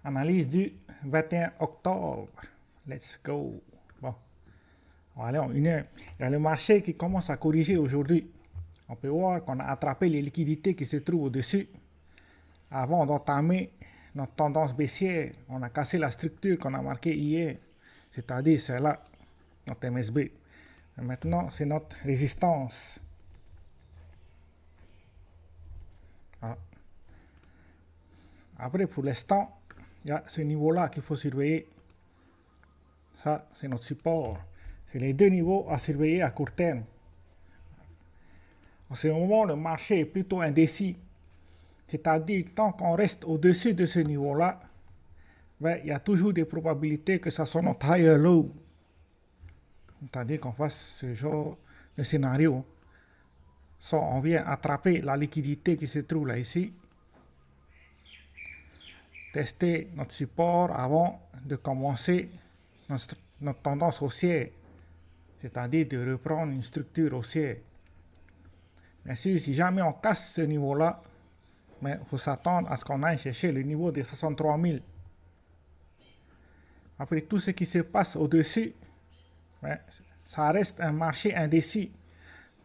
Analyse du 21 octobre. Let's go. Bon, on va aller en une heure. Il y a le marché qui commence à corriger aujourd'hui. On peut voir qu'on a attrapé les liquidités qui se trouvent au-dessus. Avant d'entamer notre tendance baissière, on a cassé la structure qu'on a marquée hier, c'est-à-dire celle-là, notre MSB. Et maintenant, c'est notre résistance. Voilà. Après, pour l'instant, il y a ce niveau-là qu'il faut surveiller. Ça, c'est notre support. C'est les deux niveaux à surveiller à court terme. En ce moment, le marché est plutôt indécis. C'est-à-dire, tant qu'on reste au-dessus de ce niveau-là, ben, il y a toujours des probabilités que ça soit notre higher low. C'est-à-dire qu'on fasse ce genre de scénario. Soit on vient attraper la liquidité qui se trouve là ici, tester notre support avant de commencer notre tendance haussière, c'est-à-dire de reprendre une structure haussière. Bien sûr, si jamais on casse ce niveau-là, il faut s'attendre à ce qu'on aille chercher le niveau des 63 000. Après tout ce qui se passe au-dessus, ça reste un marché indécis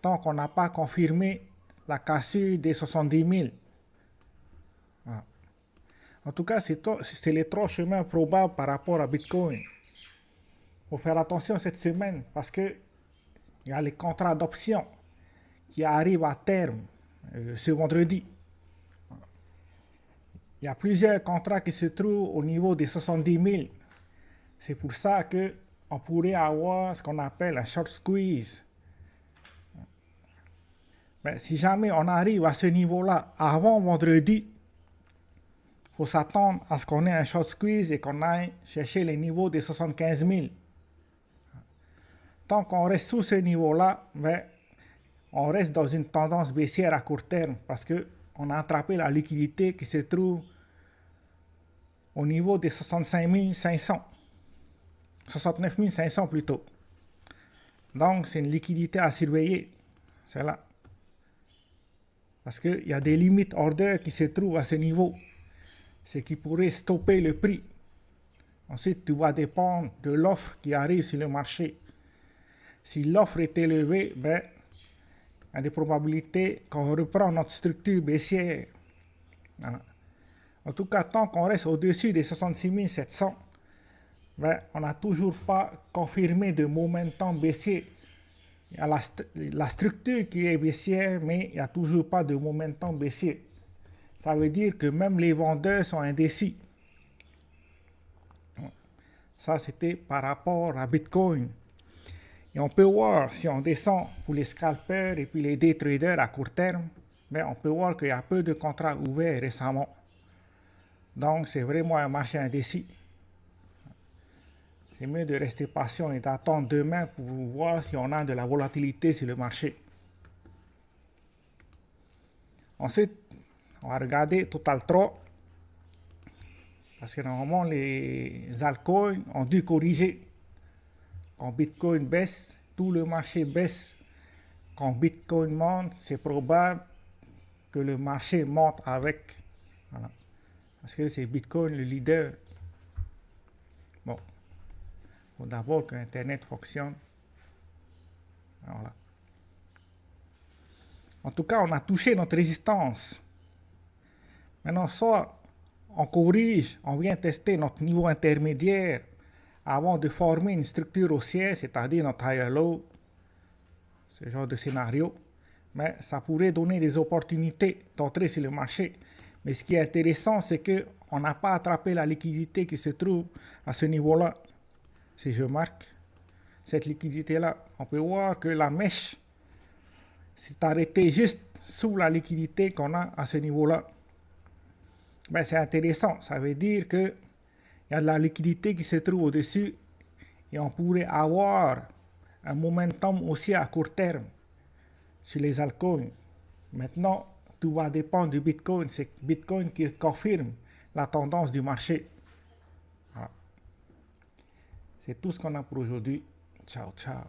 tant qu'on n'a pas confirmé la cassure des 70 000. Voilà. En tout cas, c'est les trois chemins probables par rapport à Bitcoin. Il faut faire attention cette semaine parce qu'il y a les contrats d'option qui arrivent à terme ce vendredi. Il y a plusieurs contrats qui se trouvent au niveau des 70 000. C'est pour ça qu'on pourrait avoir ce qu'on appelle un short squeeze. Mais si jamais on arrive à ce niveau-là avant vendredi, il faut s'attendre à ce qu'on ait un short squeeze et qu'on aille chercher les niveaux des 75 000. Tant qu'on reste sous ce niveau-là, on reste dans une tendance baissière à court terme parce qu'on a attrapé la liquidité qui se trouve au niveau des 65 500. 69 500 plutôt. Donc, c'est une liquidité à surveiller. C'est là. Parce qu'il y a des limites order qui se trouvent à ce niveau. Ce qui pourrait stopper le prix. Ensuite, tout va dépendre de l'offre qui arrive sur le marché. Si l'offre est élevée, il y a des probabilités qu'on reprend notre structure baissière. Voilà. En tout cas, tant qu'on reste au-dessus des 66 700, on n'a toujours pas confirmé de momentum baissier. Il y a la structure qui est baissière, mais il n'y a toujours pas de momentum baissier. Ça veut dire que même les vendeurs sont indécis. Ça, c'était par rapport à Bitcoin. Et on peut voir, si on descend pour les scalpers et puis les day traders à court terme, on peut voir qu'il y a peu de contrats ouverts récemment. Donc, c'est vraiment un marché indécis. C'est mieux de rester patient et d'attendre demain pour voir si on a de la volatilité sur le marché. Ensuite, on va regarder Total 3. Parce que normalement, les altcoins ont dû corriger. Quand Bitcoin baisse, tout le marché baisse. Quand Bitcoin monte, c'est probable que le marché monte avec. Voilà. Parce que c'est Bitcoin le leader. Bon. Il faut d'abord que Internet fonctionne. Voilà. En tout cas, on a touché notre résistance. Maintenant, soit on corrige, on vient tester notre niveau intermédiaire avant de former une structure haussière, c'est-à-dire notre higher low, ce genre de scénario. Mais ça pourrait donner des opportunités d'entrer sur le marché. Mais ce qui est intéressant, c'est qu'on n'a pas attrapé la liquidité qui se trouve à ce niveau-là. Si je marque cette liquidité-là, on peut voir que la mèche s'est arrêtée juste sous la liquidité qu'on a à ce niveau-là. C'est intéressant. Ça veut dire qu'il y a de la liquidité qui se trouve au-dessus et on pourrait avoir un momentum aussi à court terme sur les altcoins. Maintenant, tout va dépendre du Bitcoin. C'est Bitcoin qui confirme la tendance du marché. Voilà. C'est tout ce qu'on a pour aujourd'hui. Ciao, ciao.